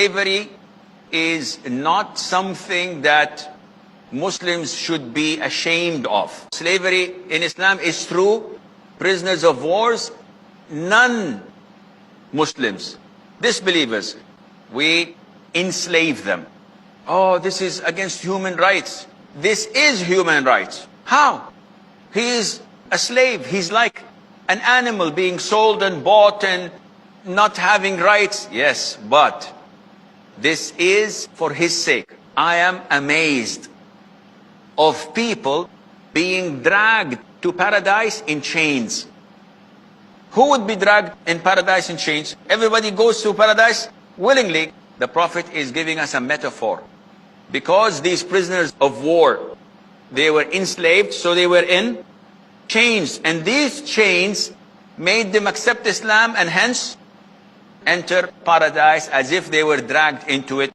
Slavery is not something that Muslims should be ashamed of. Slavery in Islam is true. Prisoners of wars, non-Muslims, disbelievers, we enslave them. Oh, this is against human rights. This is human rights. How? He is a slave. He's like an animal being sold and bought and not having rights. Yes, but this is for his sake. I am amazed of people being dragged to paradise in chains. Who would be dragged in paradise in chains? Everybody goes to paradise willingly. The Prophet is giving us a metaphor. Because these prisoners of war, they were enslaved, so they were in chains. And these chains made them accept Islam and hence enter paradise as if they were dragged into it.